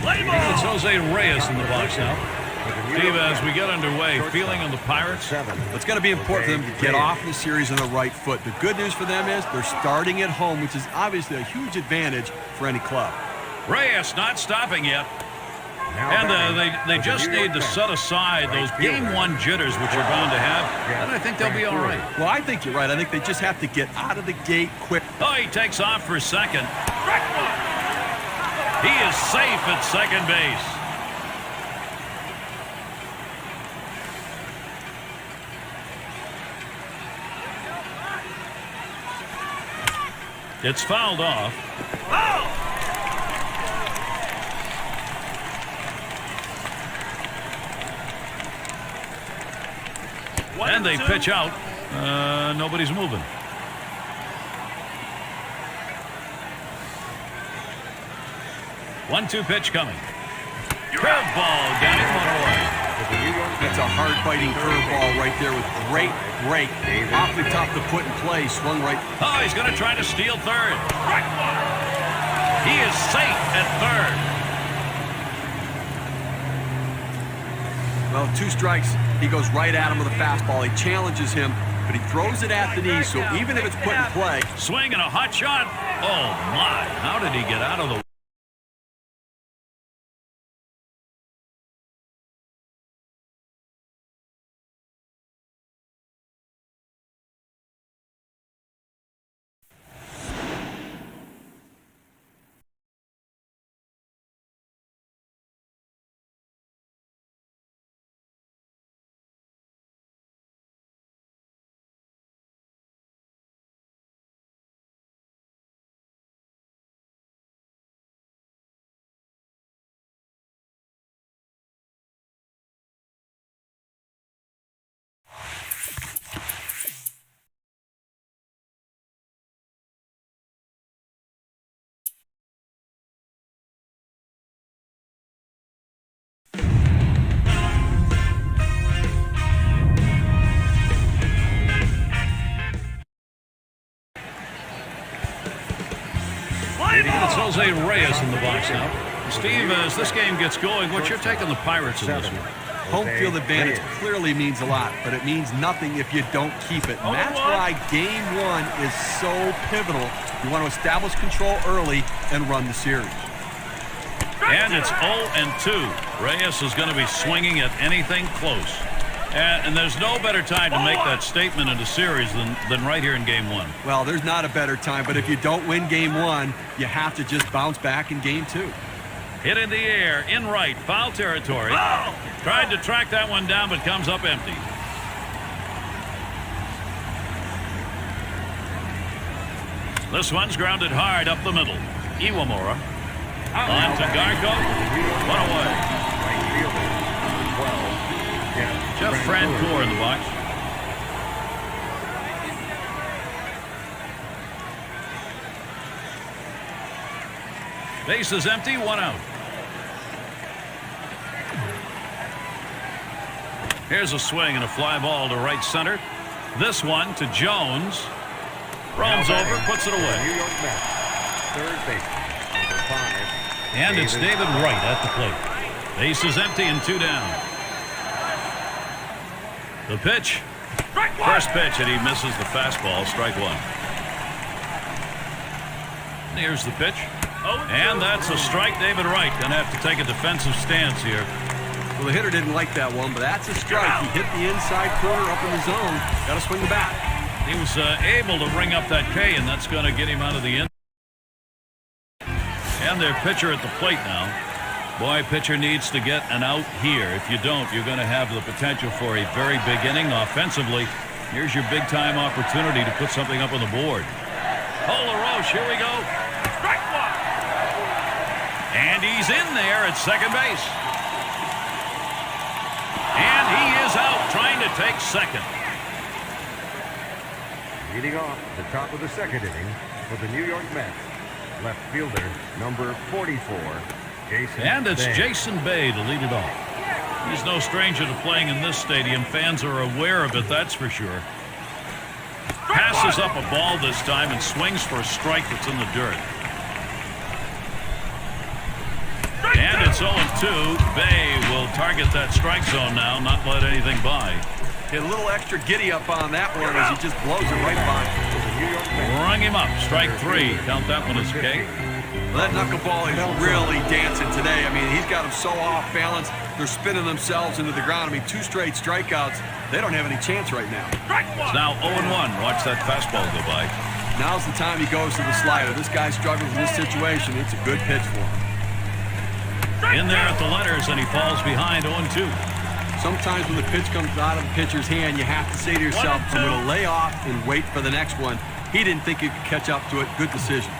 It's Jose Reyes in the box now. Steve, as we get underway, feeling on the Pirates? It's going to be important for them to get off the series on the right foot. The good news for them is they're starting at home, which is obviously a huge advantage for any club. Reyes not stopping yet. And they just need to set aside those Game 1 jitters, which you're bound to have, and I think they'll be all right. Well, I think you're right. I think they just have to get out of the gate quick. Oh, he takes off for second. He is safe at second base. It's fouled off. And they pitch out. Nobody's moving. One-two pitch coming. Curveball down in one away. That's a hard-biting curveball right there with great break. Awfully tough to put in play. Swung right. Oh, he's going to try to steal third. He is safe at third. Well, 2 strikes. He goes right at him with a fastball. He challenges him, but he throws it at the knee, so even if it's put in play. Swing and a hot shot. Oh, my. How did he get out of the It's Jose Reyes in the box now. Steve, as this game gets going, what's your take on the Pirates in this one? Home field advantage clearly means a lot, but it means nothing if you don't keep it. And that's why Game 1 is so pivotal. You want to establish control early and run the series. And it's 0-2. Reyes is going to be swinging at anything close. And there's no better time to make that statement in a series than right here in Game 1. Well, there's not a better time, but if you don't win Game 1, you have to just bounce back in Game 2. Hit in the air, in right, foul territory. Tried to track that one down, but comes up empty. This one's grounded hard up the middle. Iwamura. On to Garco. One away. Jeff Francoeur in the box. Base is empty, 1 out. Here's a swing and a fly ball to right center. This one to Jones. Roams over, puts it away. New York Mets, third baseman, number 5. And it's David Wright at the plate. Base is empty and 2 down. The pitch. First pitch, and he misses the fastball. Strike 1. Here's the pitch. And that's a strike. David Wright going to have to take a defensive stance here. Well, the hitter didn't like that one, but that's a strike. He hit the inside corner up in the zone. Got to swing the bat. He was able to ring up that K, and that's going to get him out of the end. And their pitcher at the plate now. Boy, pitcher needs to get an out here. If you don't, you're going to have the potential for a very big inning offensively. Here's your big-time opportunity to put something up on the board. Hold the Roche, here we go. Strike 1. And he's in there at second base. And he is out trying to take second. Leading off the top of the second inning for the New York Mets, left fielder number 44. And it's Jason Bay to lead it off. He's no stranger to playing in this stadium. Fans are aware of it, that's for sure. Passes up a ball this time and swings for a strike that's in the dirt. And it's It's 0-2. Bay will target that strike zone now, not let anything by. Get a little extra giddy up on that one as he just blows it right by. Rung him up. Strike 3. Count that one as K. Well, that knuckleball is really dancing today. I mean, he's got them so off balance. They're spinning themselves into the ground. I mean, 2 straight strikeouts. They don't have any chance right now. It's now 0-1. Watch that fastball go by. Now's the time he goes to the slider. This guy struggles in this situation. It's a good pitch for him. In there at the letters, and he falls behind 0-2. Sometimes when the pitch comes out of the pitcher's hand, you have to say to yourself, I'm going to lay off and wait for the next one. He didn't think he could catch up to it. Good decision.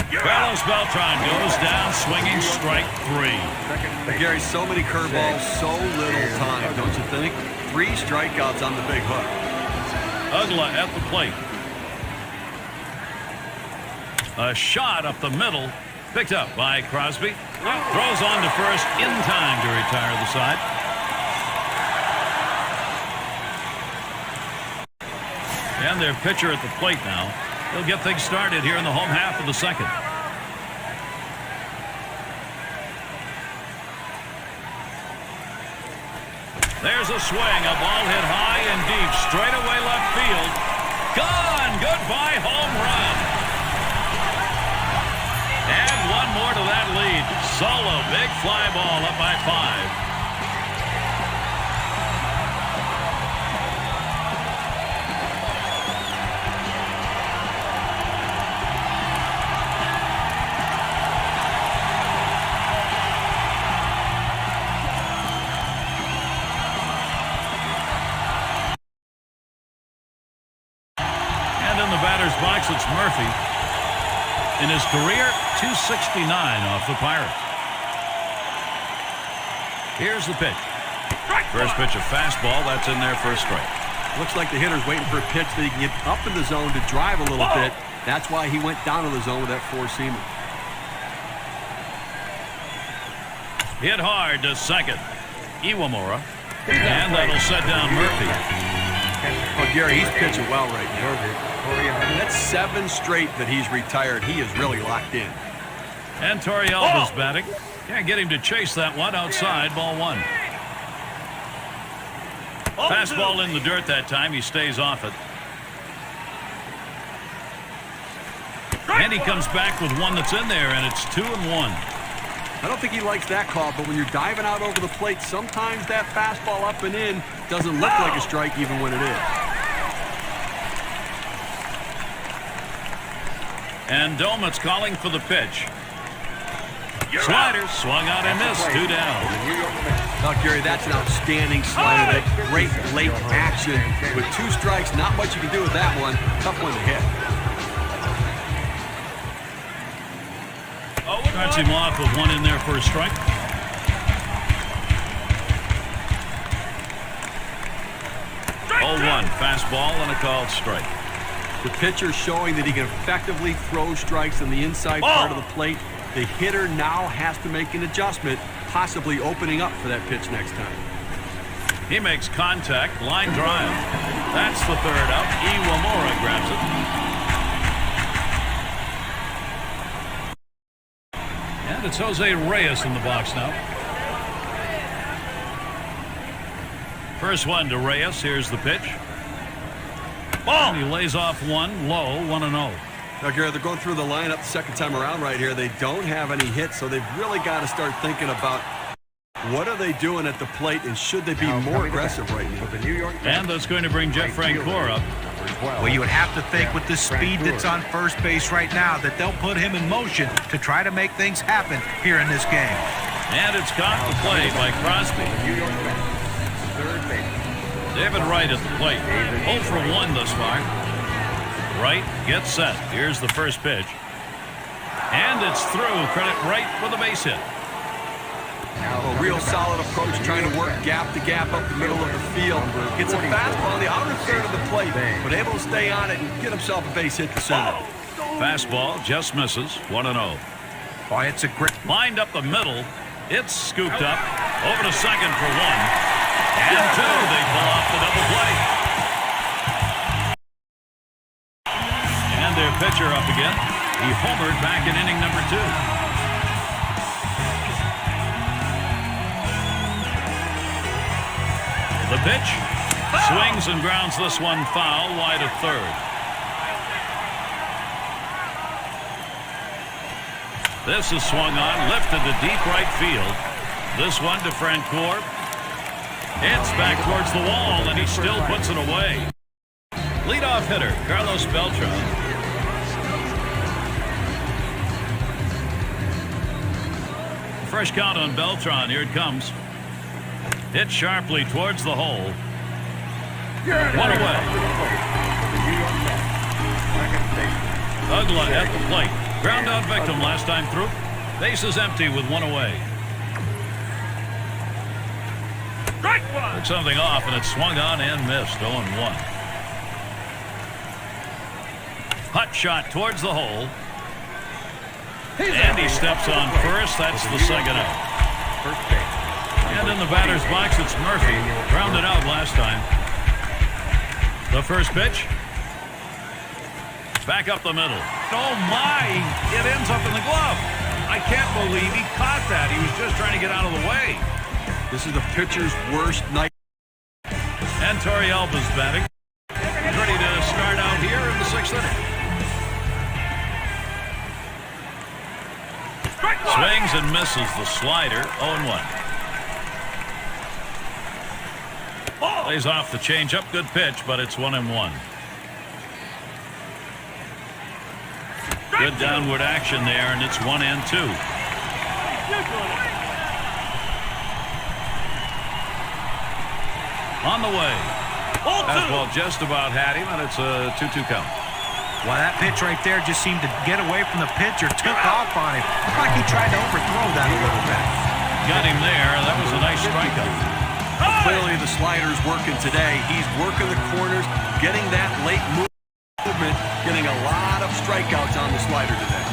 Carlos Beltran goes down swinging, strike 3. Gary, so many curveballs, so little time, don't you think? 3 strikeouts on the big hook. Ugla at the plate. A shot up the middle. Picked up by Crosby. Throws on to first in time to retire the side. And their pitcher at the plate now. He'll get things started here in the home half of the second. There's a swing. A ball hit high and deep. Straight away left field. Gone. Goodbye home run. And one more to that lead. Solo. Big fly ball up by 5. Box, it's Murphy. In his career, 269 off the Pirates. Here's the pitch. First pitch, a fastball. That's in there for a strike. Looks like the hitter's waiting for a pitch that he can get up in the zone to drive a little bit. That's why he went down to the zone with that 4-seamer. Hit hard to second. Iwamura. And that'll set down Murphy. Oh, Gary, he's pitching well right now. That's 7 straight that he's retired. He is really locked in. And Torrealba's batting. Can't get him to chase that one outside. Ball 1. Fastball in the dirt that time. He stays off it. And he comes back with one that's in there, and it's 2-1. I don't think he likes that call, but when you're diving out over the plate, sometimes that fastball up and in doesn't look like a strike even when it is. And Domit's calling for the pitch. Slider swung out and missed. 2 down. Now, Gary, that's an outstanding slider. That great late action. With 2 strikes, not much you can do with that one. Tough one to hit. Cuts him off with one in there for a strike. Oh, 1 fastball and a called strike. The pitcher showing that he can effectively throw strikes on the inside part of the plate. The hitter now has to make an adjustment, possibly opening up for that pitch next time. He makes contact, line drive. That's the third out. Iwamura grabs it. And it's Jose Reyes in the box now. First one to Reyes. Here's the pitch. And he lays off one low, 1-0. Now, Gary, they're going through the lineup the second time around right here. They don't have any hits, so they've really got to start thinking about what are they doing at the plate, and should they be more aggressive right now? And that's going to bring Jeff Francoeur up. Well, you would have to think with the speed that's on first base right now that they'll put him in motion to try to make things happen here in this game. And it's caught the play by Crosby. David Wright at the plate. 0 for 1 thus far. Wright gets set. Here's the first pitch. And it's through. Credit Wright with a base hit. A real solid approach, trying to work gap to gap up the middle of the field. Gets a fastball on the outer third of the plate, but able to stay on it and get himself a base hit to center. Fastball just misses. 1-0. Boy, it's a great. Lined up the middle. It's scooped up. Over to second for 1. And 2. They pull off the double play. And their pitcher up again. He homered back in inning number 2. The pitch. Swings and grounds this one foul wide of third. This is swung on, lifted to deep right field. This one to Francoeur. It's back towards the wall, and he still puts it away. Leadoff hitter, Carlos Beltran. Fresh count on Beltran. Here it comes. Hit sharply towards the hole. One away. Ugla at the plate. Ground out victim last time through. Base is empty with one away. Took something off, and it swung on and missed. 0-1. Hot shot towards the hole. And he steps on first. That's the second out. And in the batter's box, it's Murphy. Grounded out last time. The first pitch. Back up the middle. Oh, my. It ends up in the glove. I can't believe he caught that. He was just trying to get out of the way. This is the pitcher's worst night. And Torrealba's batting. He's ready to start out here in the sixth inning. Swings and misses the slider. 0-1. Plays off the changeup. Good pitch, but it's 1-1. Good downward action there, and it's 1-2. On the way. Fastball just about had him, and it's a 2-2 count. Well, that pitch right there just seemed to get away from the pitcher, took off on him. It's like he tried to overthrow that a little bit. Got him there. That was a nice strikeout. Clearly the slider's working today. He's working the corners, getting that late movement, getting a lot of strikeouts on the slider today.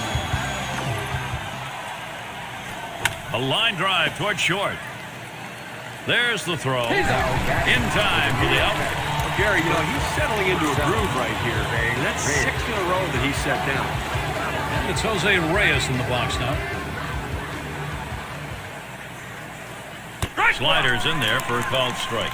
A line drive towards short. There's the throw. In time for the out. Well, Gary, you know, he's settling into a groove right here. And that's 6 in a row that he's set down. And it's Jose Reyes in the box now. Slider's in there for a called strike.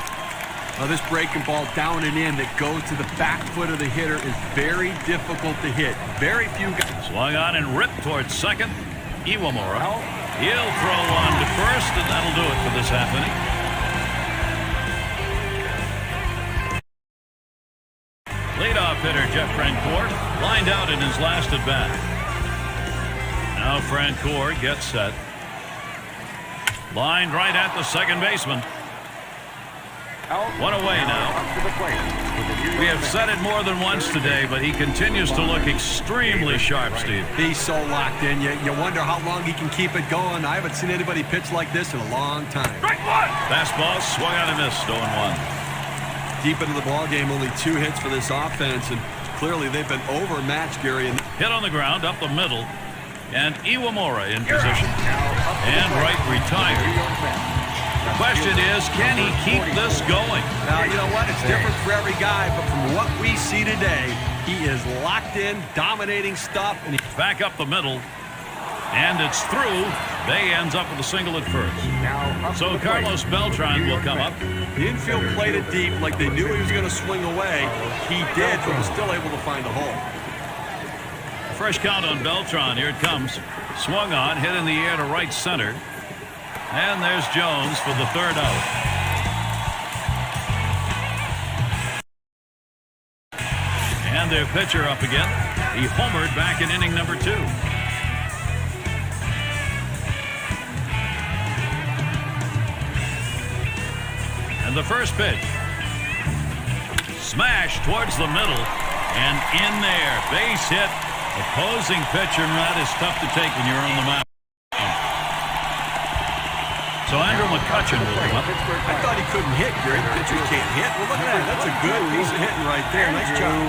Now this breaking ball down and in that goes to the back foot of the hitter is very difficult to hit. Very few guys. Swung on and ripped towards second. Iwamura. He'll throw on to first, and that'll do it for this half inning. Leadoff hitter Jeff Francoeur lined out in his last at bat. Now Francoeur gets set. Lined right at the second baseman. One away now. We have said it more than once today, but he continues to look extremely sharp, Steve. He's so locked in. You wonder how long he can keep it going. I haven't seen anybody pitch like this in a long time. Fastball swung on and missed. 0-1. Deep into the ball game, only 2 hits for this offense, and clearly they've been overmatched, Gary. Hit on the ground up the middle, and Iwamura in position, and Wright retired. The question is, can he keep this going? Now, you know what? It's different for every guy, but from what we see today, he is locked in, dominating stuff. And back up the middle, and it's through. Bay ends up with a single at first. So Carlos Beltran will come up. The infield played it deep like they knew he was going to swing away. He did, but was still able to find a hole. Fresh count on Beltran. Here it comes. Swung on, hit in the air to right center. And there's Jones for the third out. And their pitcher up again. He homered back in inning number 2. And the first pitch. Smash towards the middle. And in there. Base hit. Opposing pitcher, that is tough to take when you're on the mound. So Andrew McCutchen will come up. I thought he couldn't hit, Gary. Pitchers can't hit. Well, look at that. That's a good piece of hitting right there. Nice job.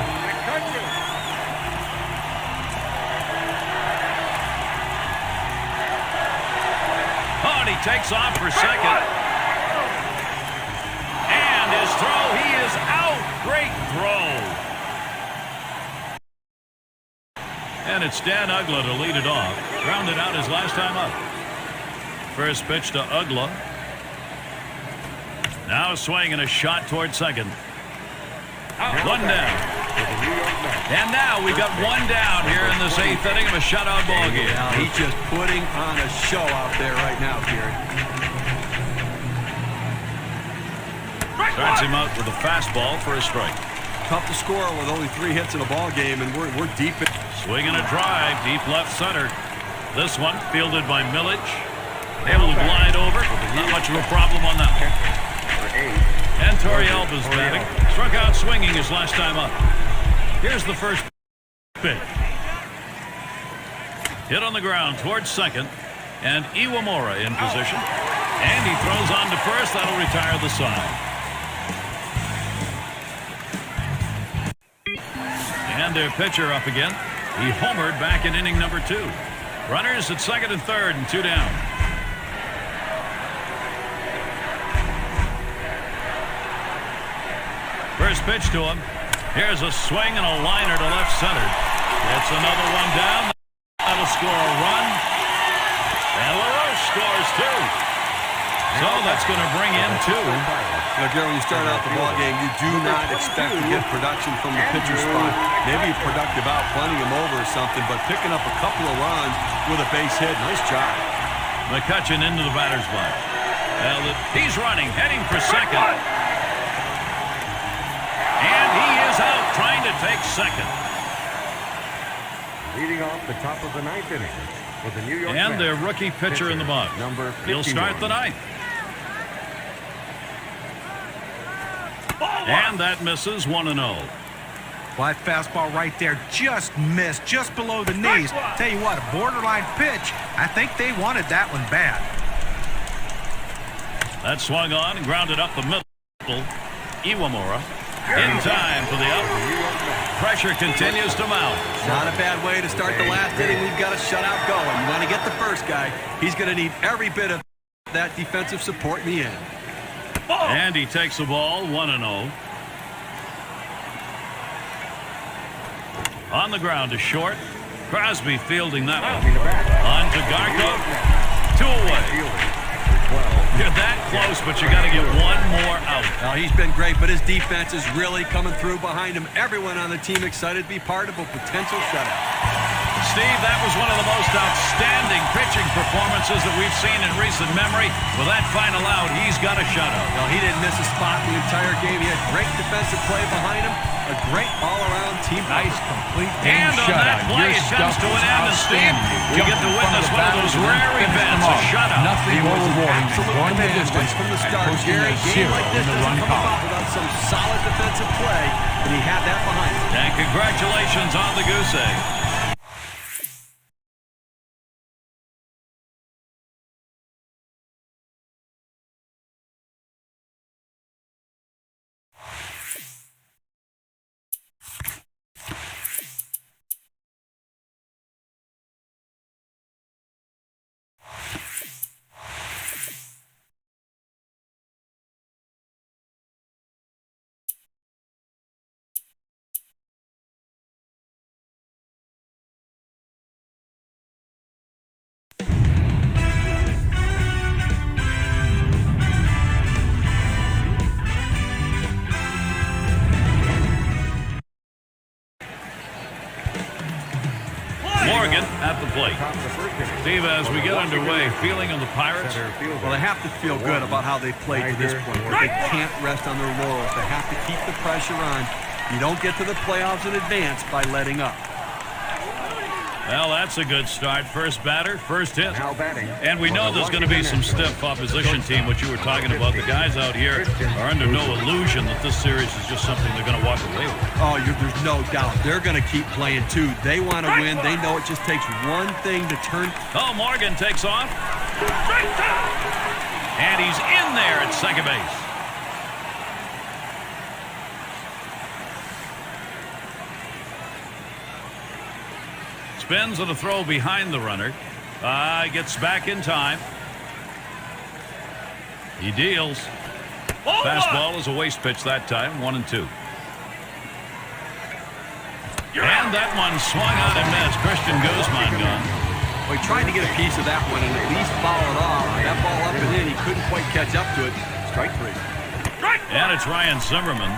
Oh, and he takes off for second. And his throw, he is out. Great throw. And it's Dan Ugla to lead it off. Grounded out his last time up. First pitch to Ugla. Now a swing and a shot toward second. One down. And now we got one down here in this 8th inning of a shutout ball game. He's just putting on a show out there right now, Gary. Starts him out with a fastball for a strike. Tough to score with only 3 hits in a ball game, and we're deep. Swing and a drive, deep left center. This one fielded by Millich. Able to glide over. Not much of a problem on that one. And Torrealba's batting. Struck out swinging his last time up. Here's the first pitch. Hit on the ground towards second. And Iwamura in position. And he throws on to first. That'll retire the side. And their pitcher up again. He homered back in inning number 2. Runners at second and third and 2 down. First pitch to him. Here's a swing and a liner to left center. It's another one down. That'll score a run. And LaRoche scores 2. So that's going to bring in 2. Now, Gary, when you start out the ball game, you do not expect to get production from the pitcher spot. Maybe you're productive out, bunting him over or something, but picking up a couple of runs with a base hit, nice job. McCutchen into the batter's box. Well, he's running, heading for second. And he is out, trying to take second. Leading off the top of the 9th inning with the New York Mets. And their rookie pitcher in the box. He'll start the 9th. And that misses 1-0. Well, that fastball right there just missed, just below the knees. Tell you what, a borderline pitch. I think they wanted that one bad. That swung on and grounded up the middle. Iwamura in time for the out. Pressure continues to mount. Not a bad way to start the last inning. We've got a shutout going. You want to get the first guy. He's going to need every bit of that defensive support in the end. And he takes the ball 1-0. On the ground to short. Crosby fielding that one. On to Garco. 2 away. You're that close, but you got to get one more out. Well, he's been great, but his defense is really coming through behind him. Everyone on the team excited to be part of a potential shutout. Steve, that was one of the most outstanding pitching performances that we've seen in recent memory. With that final out, he's got a shutout. Well, he didn't miss a spot the entire game. He had great defensive play behind him. A great all-around team. Nice complete game And on shutout. that play, it comes to an end. And Steve, we get to witness one of those rare events, a shutout. Nothing more rewarding than going the distance from the and start. posting Gary, a game 0 like this in the doesn't run come column. about without some solid defensive play, and he had that behind him. And congratulations on the goose egg. Morgan at the plate. Steve, as we get underway, feeling on the Pirates? Well, they have to feel good about how they played to this point. They can't rest on their laurels. They have to keep the pressure on. You don't get to the playoffs in advance by letting up. Well, that's a good start. First batter, first hit. Now batting. And we know there's going to be some stiff opposition team, what you were talking about. The guys out here are under no illusion that this series is just something they're going to walk away with. Oh, there's no doubt. They're going to keep playing, too. They want to win. They know it just takes one thing to turn. Oh, Morgan takes off. And he's in there at second base. Spins on a throw behind the runner. Gets back in time. He deals. Fastball is a waste pitch that time. 1-2. And that one swung out and missed. Christian Guzman gone. Well, he tried to get a piece of that one and at least follow it off. That ball up and in, he couldn't quite catch up to it. Strike 3. And it's Ryan Zimmerman.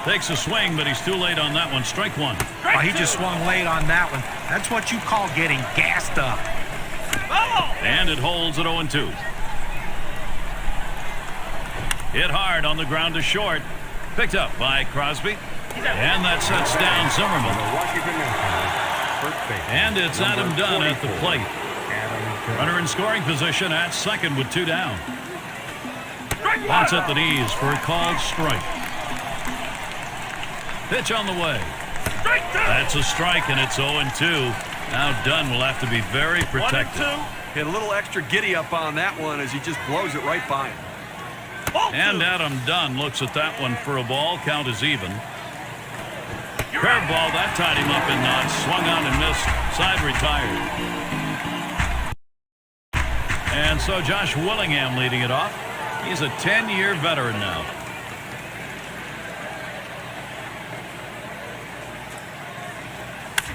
Takes a swing, but he's too late on that one. Strike one. Oh, he just swung late on that one. That's what you call getting gassed up. And it holds at 0-2. Hit hard on the ground to short. Picked up by Crosby. And that sets down Zimmerman. And it's Adam Dunn at the plate. Runner in scoring position at second with 2 down. Bounce at the knees for a called strike. Pitch on the way. That's a strike, and it's 0-2. Now Dunn will have to be very protected. Hit a little extra giddy up on that one as he just blows it right by him. And Adam Dunn looks at that one for a ball. Count is even. Curveball, that tied him up in knots. Swung on and missed. Side retired. And so Josh Willingham leading it off. He's a 10-year veteran now.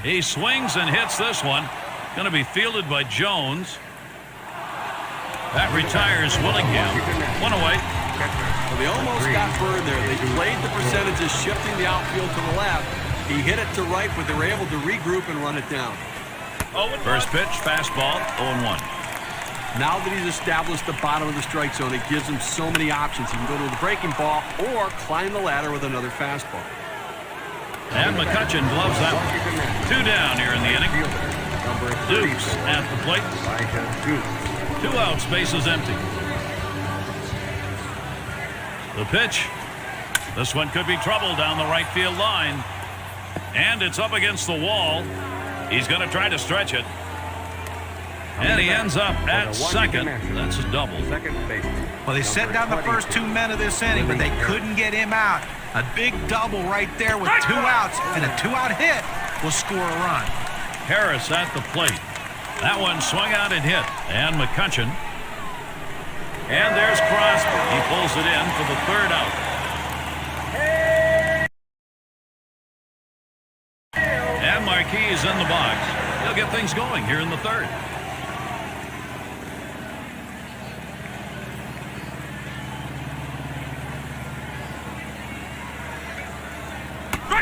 He swings and hits this one. Going to be fielded by Jones. That retires Willingham. One away. Well, they almost got burned there. They played the percentages, shifting the outfield to the left. He hit it to right, but they were able to regroup and run it down. First pitch, fastball, 0-1. Now that he's established the bottom of the strike zone, it gives him so many options. He can go to the breaking ball or climb the ladder with another fastball. And McCutchen gloves that one. 2 down here in the inning. Dukes at the plate. 2 outs, bases empty. The pitch. This one could be trouble down the right field line. And it's up against the wall. He's going to try to stretch it. And he ends up at second. That's a double. Well, they set down the first 2 men of this inning, but they couldn't get him out. A big double right there with 2 outs, and a 2-out hit will score a run. Harris at the plate. That one swung out and hit. And McCutchen. And there's Crosby. He pulls it in for the 3rd out. And Marquis is in the box. He'll get things going here in the 3rd.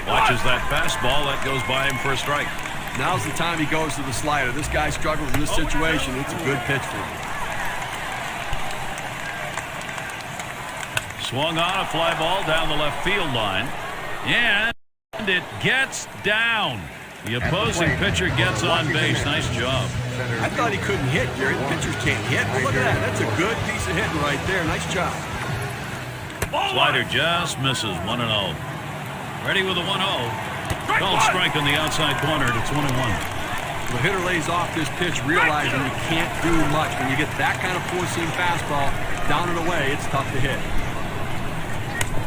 Watches that fastball. That goes by him for a strike. Now's the time he goes to the slider. This guy struggles in this situation. It's a good pitch for him. Swung on a fly ball down the left field line. And it gets down. The opposing pitcher gets on base. Nice job. I thought he couldn't hit, Gary. The pitchers can't hit. But look at that. That's a good piece of hitting right there. Nice job. Slider just misses. 1-0. Ready with a 1-0. Called strike on the outside corner. It's 1-1. The hitter lays off this pitch, realizing you can't do much. When you get that kind of four-seam fastball down and away, it's tough to hit.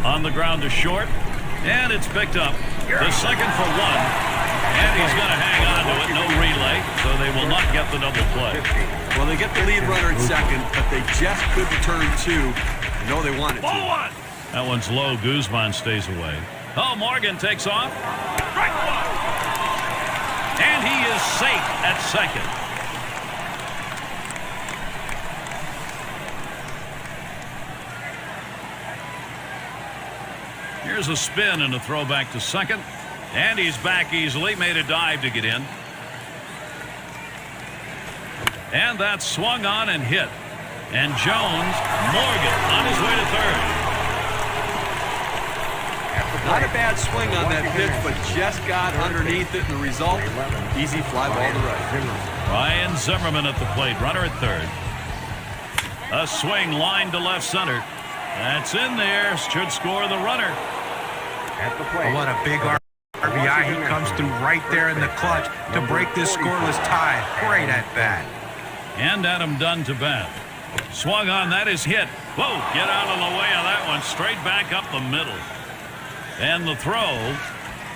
On the ground to short. And it's picked up. The second for 1. And he's going to hang on to it. No relay. So they will not get the double play. Well, they get the lead runner at second, but they just couldn't turn 2. I know they wanted to. That one's low. Guzman stays away. Oh, Morgan takes off. And he is safe at second. Here's a spin and a throw back to second. And he's back easily. Made a dive to get in. And that swung on and hit. And Jones, Morgan on his way to third. Not a bad swing on that pitch, but just got underneath it, and the result, easy fly ball to right. Ryan Zimmerman at the plate, runner at third. A swing line to left center. That's in there. Should score the runner. Oh, what a big RBI. He comes through right there in the clutch to break this scoreless tie. Great at bat. And Adam Dunn to bat. Swung on, that is hit. Whoa, get out of the way of that one. Straight back up the middle. And the throw,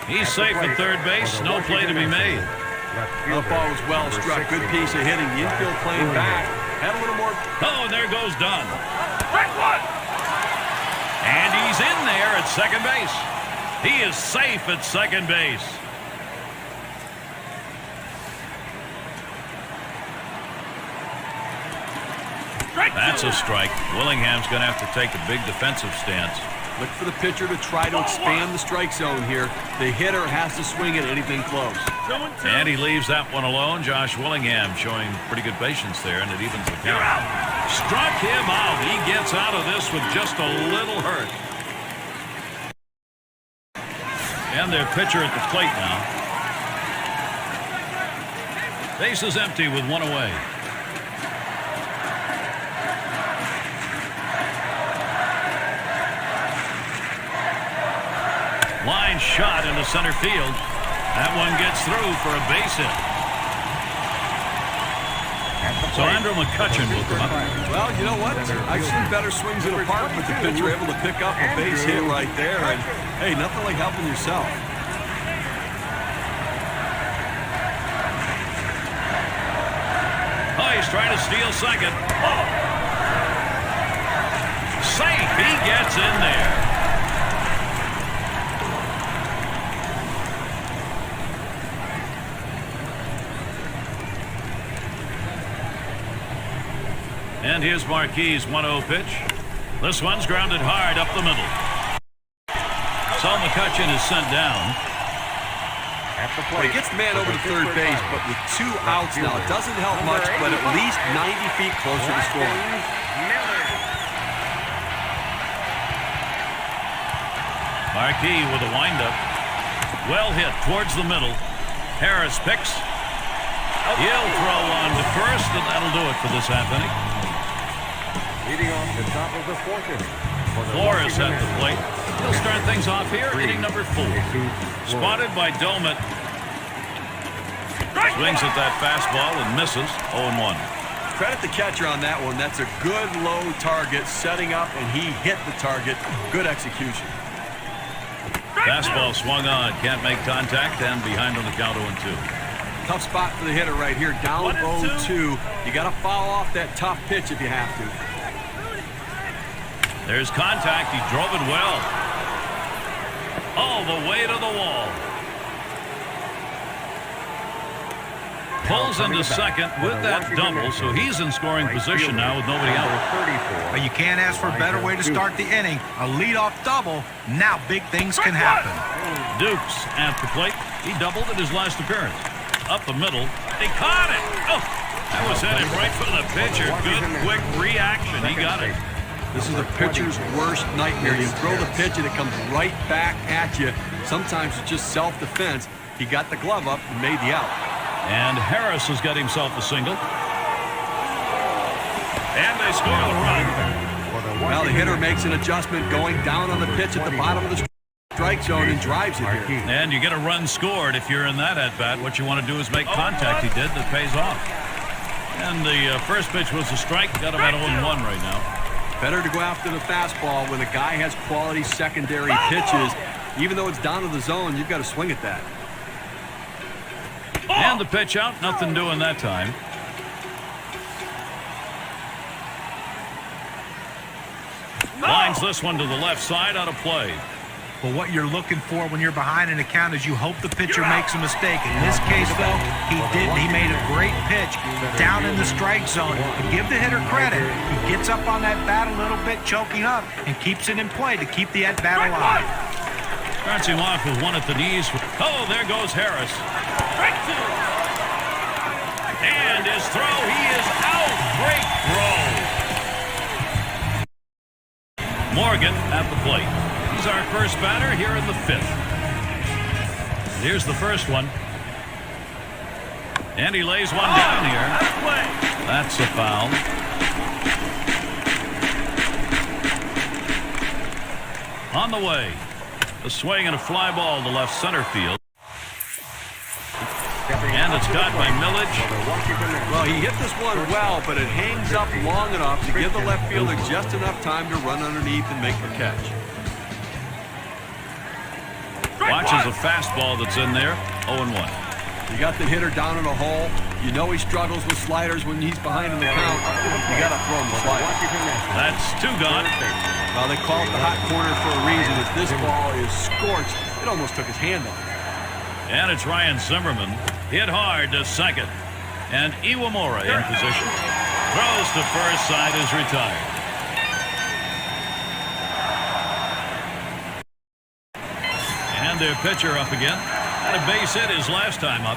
he's safe at third base. No play to be made. The ball was well struck. Good piece of hitting. The infield playing back. Had a little more. Oh, and there goes Dunn. And he's in there at second base. He is safe at second base. That's a strike. Willingham's going to have to take a big defensive stance. Look for the pitcher to try to expand the strike zone here. The hitter has to swing at anything close. And he leaves that one alone. Josh Willingham showing pretty good patience there, and it evens the count. Struck him out. He gets out of this with just a little hurt. And their pitcher at the plate now. Base is empty with one away. Line shot into center field. That one gets through for a base hit. So Andrew McCutchen will come up. Well, you know what? I've seen better swings in a park, but the pitcher able to pick up a base hit right there. And hey, nothing like helping yourself. Oh, he's trying to steal second. Oh. Safe. He gets in there. And here's Marquis' 1-0 pitch. This one's grounded hard up the middle. So McCutchen is sent down. Well, he gets the man over to third base, but with 2 outs now, it doesn't help much, but at least 90 feet closer to scoring. Marquis with a windup. Well hit towards the middle. Harris picks. He'll throw on to first, and that'll do it for this half inning. Leading off the top of the 4th inning. Flores at the plate. He'll start things off here, inning number 4. Spotted by Domet. Swings at that fastball and misses. 0-1. Credit the catcher on that one. That's a good low target, setting up, and he hit the target. Good execution. Fastball swung on. Can't make contact, and behind on the count 0-2. Tough spot for the hitter right here. Down 0-2. You got to foul off that tough pitch if you have to. There's contact. He drove it well. All the way to the wall. Pulls into second with that double, so he's in scoring position now with nobody out. Well, you can't ask for a better way to start the inning. A leadoff double. Now big things can happen. Dukes at the plate. He doubled at his last appearance. Up the middle. He caught it. Oh, that was headed right for the pitcher. Good, quick reaction. He got it. This is the pitcher's worst nightmare. You throw the pitch and it comes right back at you. Sometimes it's just self-defense. He got the glove up and made the out. And Harris has got himself a single. And they score the run. Well, the hitter makes an adjustment going down on the pitch at the bottom of the strike zone and drives it here. And you get a run scored if you're in that at-bat. What you want to do is make contact. He did. That pays off. And the first pitch was a strike. Got him at 0-1 right now. Better to go after the fastball when a guy has quality secondary pitches. Even though it's down to the zone, you've got to swing at that. And the pitch out. Nothing doing that time. Lines this one to the left side out of play. But what you're looking for when you're behind in a count is you hope the pitcher makes a mistake. In this case, though, he didn't. He made a great pitch down in the strike zone. And give the hitter credit. He gets up on that bat a little bit, choking up, and keeps it in play to keep the at-bat alive. Starts him off with one at the knees. Oh, there goes Harris. And his throw, he is out. Great throw. Morgan at the plate. He's our first batter here in the 5th. Here's the first one. And he lays one down here. That's a foul. On the way. A swing and a fly ball to left center field. And it's caught by Millage. Well, he hit this one well, but it hangs up long enough to give the left fielder just enough time to run underneath and make the catch. Watches a fastball that's in there. 0-1. You got the hitter down in a hole. You know he struggles with sliders when he's behind in the count. You got to throw him the slider. That's 2 gone. Well, they call it the hot corner for a reason. If this ball is scorched, it almost took his hand off. And it's Ryan Zimmerman. Hit hard to second. And Iwamura in position. Throws to first, side is retired. And their pitcher up again. Had a base hit his last time up.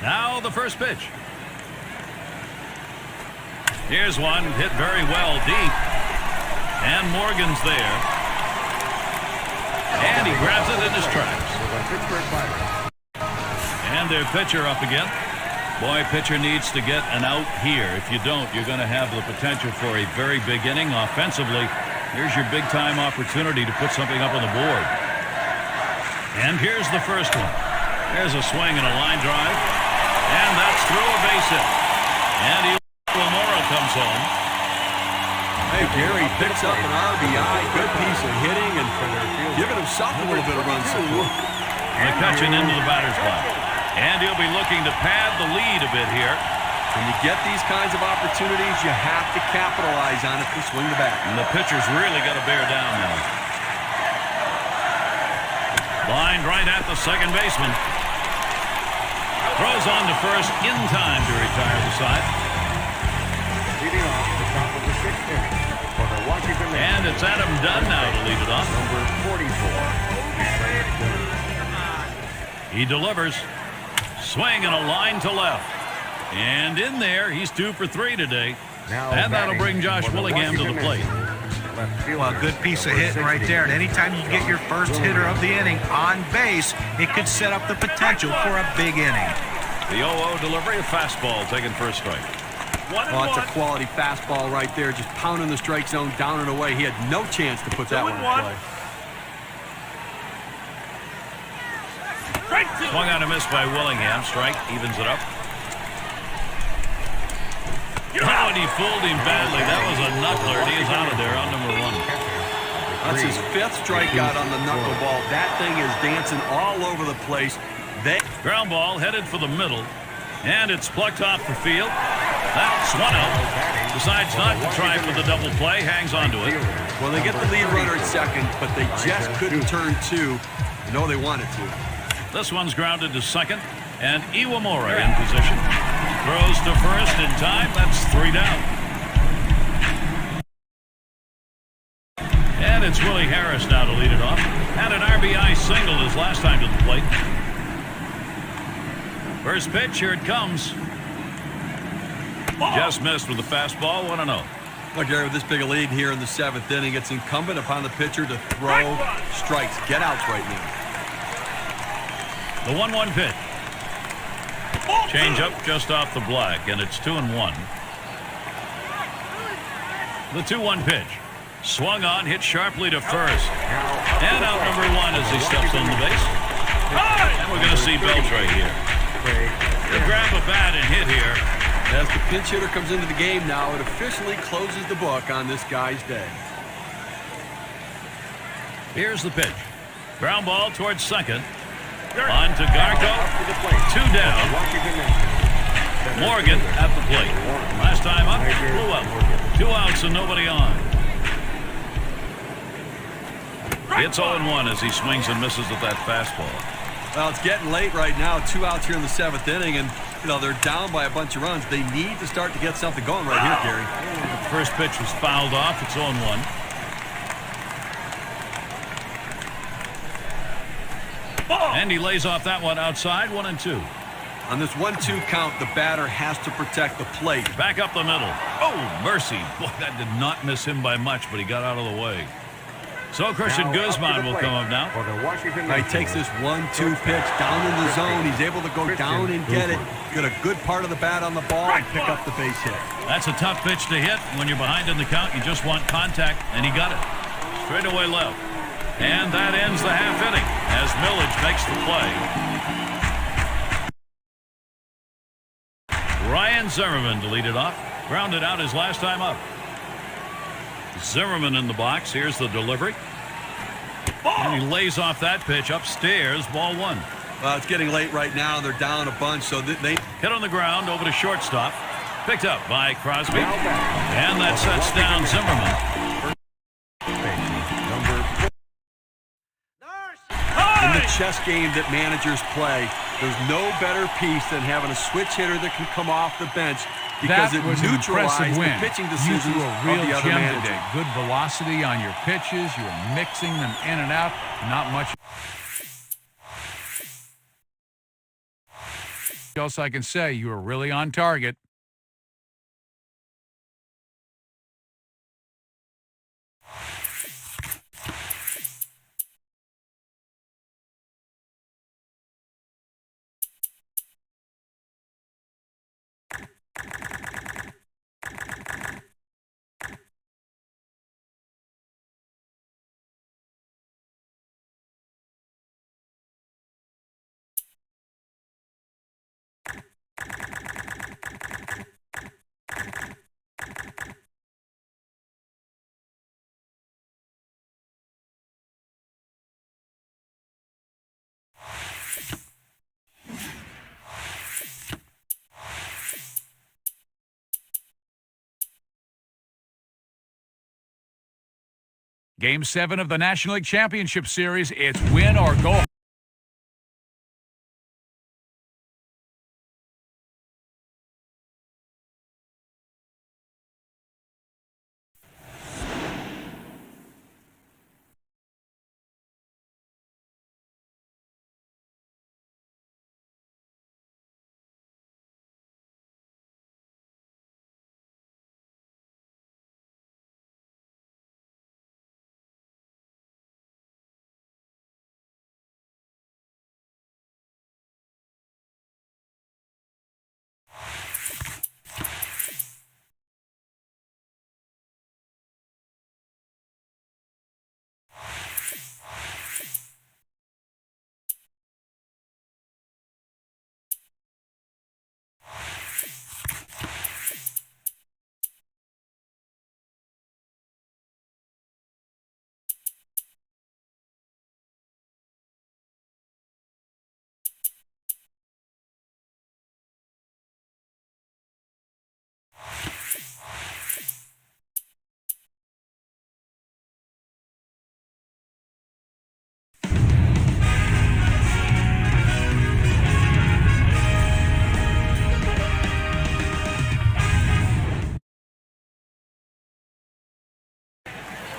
Now the first pitch. Here's one hit very well deep. And Morgan's there. And he grabs it in his tracks. And their pitcher up again. Boy, pitcher needs to get an out here. If you don't, you're going to have the potential for a very big inning offensively. Here's your big-time opportunity to put something up on the board. And here's the first one. There's a swing and a line drive. And that's through a base hit. And Iwamura comes home. Hey, Gary picks up an RBI. Good piece of hitting and giving himself a little bit of run support. And catching into the batter's box. And he'll be looking to pad the lead a bit here. When you get these kinds of opportunities, you have to capitalize on it to swing the bat. And the pitcher's really got to bear down now. Lined right at the second baseman. Throws on to first in time to retire the side. Leading off the top of the sixth inning for the Washington Nationals. And it's Adam Dunn now to lead it off. Number 44. He delivers. Swing and a line to left. And in there, he's 2 for 3 today. And that'll bring Josh Willingham to the plate. Well, a good piece of hitting right there. And anytime you get your first hitter of the inning on base, it could set up the potential for a big inning. The 0-0 delivery, a fastball taken for a strike. Oh, it's a quality fastball right there, just pounding the strike zone down and away. He had no chance to put that one in play. Swung on a miss by Willingham. Strike evens it up. Oh, and he fooled him badly. That was a knuckler, and he is out of there on number 1. That's his 5th strikeout on the knuckleball. That thing is dancing all over the place. Ground ball headed for the middle, and it's plucked off the field. That's one out. Decides not to try for the double play. Hangs on to it. Well, they get the lead runner at second, but they just couldn't turn 2. You know they wanted to. This one's grounded to second, and Iwamura in position. Throws to first in time. That's 3 down. And it's Willie Harris now to lead it off. Had an RBI single his last time to the plate. First pitch, here it comes. Just missed with the fastball, 1-0. Look, Gary, with this big a lead here in the 7th inning, it's incumbent upon the pitcher to throw strikes. Get outs right now. The 1-1 pitch. Change up just off the black, and it's 2-1. The 2-1 pitch. Swung on, hit sharply to first. And out number 1 as he steps on the base. And we're going to see Belch right here. He'll grab a bat and hit here. As the pinch hitter comes into the game now, it officially closes the book on this guy's day. Here's the pitch. Ground ball towards second. On to Garco. 2 down. Morgan at the plate. Last time up, blew up. 2 outs and nobody on. It's 0-1 as he swings and misses at that fastball. Well, it's getting late right now. 2 outs here in the 7th inning, and they're down by a bunch of runs. They need to start to get something going right here, Gary. The first pitch was fouled off. It's 0-1. And he lays off that one outside, 1-2. On this 1-2 count, the batter has to protect the plate. Back up the middle. Oh, mercy. Boy, that did not miss him by much, but he got out of the way. So Christian Guzman will come up now. He takes this 1-2 pitch down in the zone. He's able to go down and get it. Get a good part of the bat on the ball and pick up the base hit. That's a tough pitch to hit. When you're behind in the count, you just want contact, and he got it. Straight away left. And that ends the half inning as Millage makes the play. Ryan Zimmerman to lead it off. Grounded out his last time up. Zimmerman in the box. Here's the delivery. And he lays off that pitch upstairs. Ball 1. Well, it's getting late right now. They're down a bunch, so they hit on the ground over to shortstop. Picked up by Crosby. And that sets down Zimmerman. In the chess game that managers play, there's no better piece than having a switch hitter that can come off the bench because That it was an neutralized impressive the win. pitching You decisions threw a of real the other gem manager. today. Good velocity on your pitches. You were mixing them in and out. Not much else I can say. You were really on target. Game 7 of the National League Championship Series. It's win or go.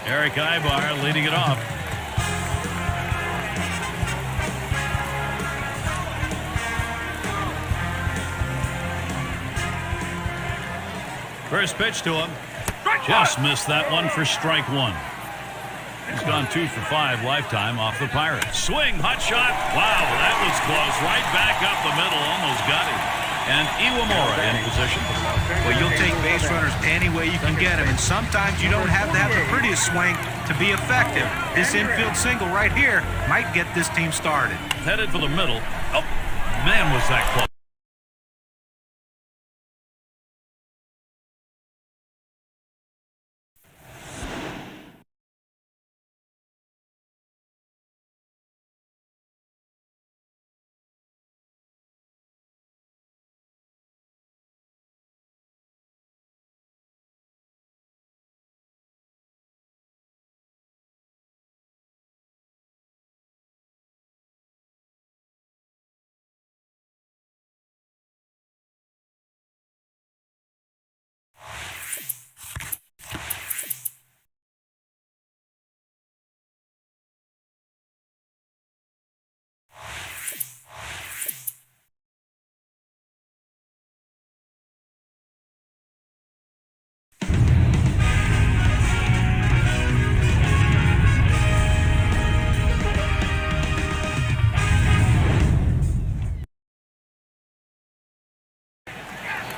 Eric Ibar leading it off. First pitch to him. Just missed that one for strike one. He's gone 2 for 5 lifetime off the Pirates. Swing, hot shot. Wow, that was close. Right back up the middle. Almost got him. And Iwamura in position. Well, you'll take base runners any way you can get them, and sometimes you don't have to have the prettiest swing to be effective. This infield single right here might get this team started. Headed for the middle. Oh, man, was that close.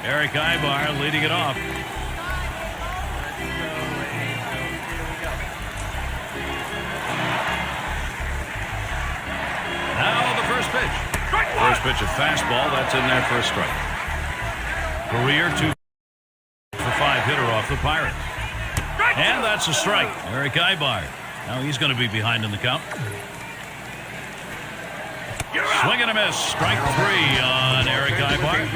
Eric Ibar leading it off. Now the first pitch. First pitch, a fastball. That's in there for a strike. Career 2 for 5 hitter off the Pirates. And that's a strike. Eric Ibar. Now he's going to be behind in the count. Swing and a miss. Strike 3 on Eric Ibar.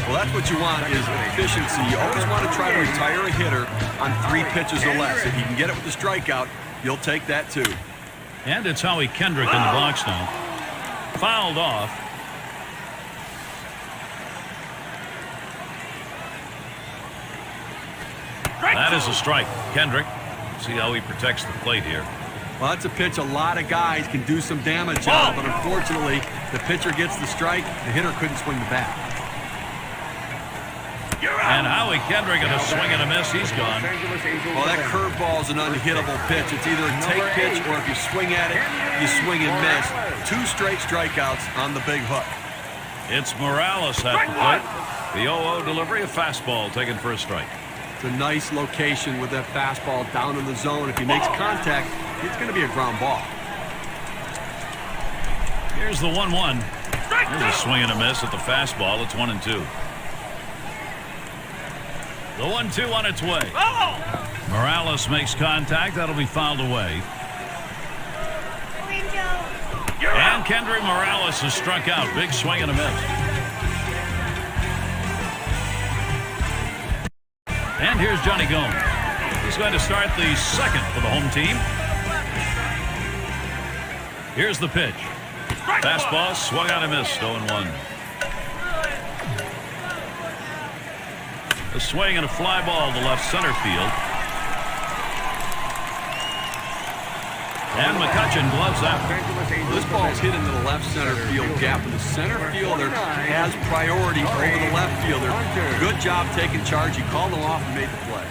Well, that's what you want is efficiency. You always want to try to retire a hitter on 3 pitches or less. If you can get it with a strikeout, you'll take that too. And it's Howie Kendrick in the box now. Fouled off. That is a strike. Kendrick, see how he protects the plate here. Well, that's a pitch a lot of guys can do some damage on, but unfortunately, the pitcher gets the strike, the hitter couldn't swing the bat. And Howie Kendrick at a swing and a miss, he's gone. Well, that curveball is an unhittable pitch. It's either a take pitch or if you swing at it, you swing and miss. 2 straight strikeouts on the big hook. It's Morales at the plate. The 0-0 delivery, a fastball taken for a strike. It's a nice location with that fastball down in the zone. If he makes contact, it's going to be a ground ball. Here's the 1-1. There's a swing and a miss at the fastball. It's 1-2. The 1-2 on its way. Morales makes contact. That'll be fouled away. And Kendrick Morales is struck out. Big swing and a miss. And here's Johnny Gomes. He's going to start the second for the home team. Here's the pitch. Fastball swung out and missed. 0-1. A swing and a fly ball to left center field. And McCutchen gloves out. This ball's hit into the left center field gap, and the center fielder has priority over the left fielder. Good job taking charge. He called him off and made the play.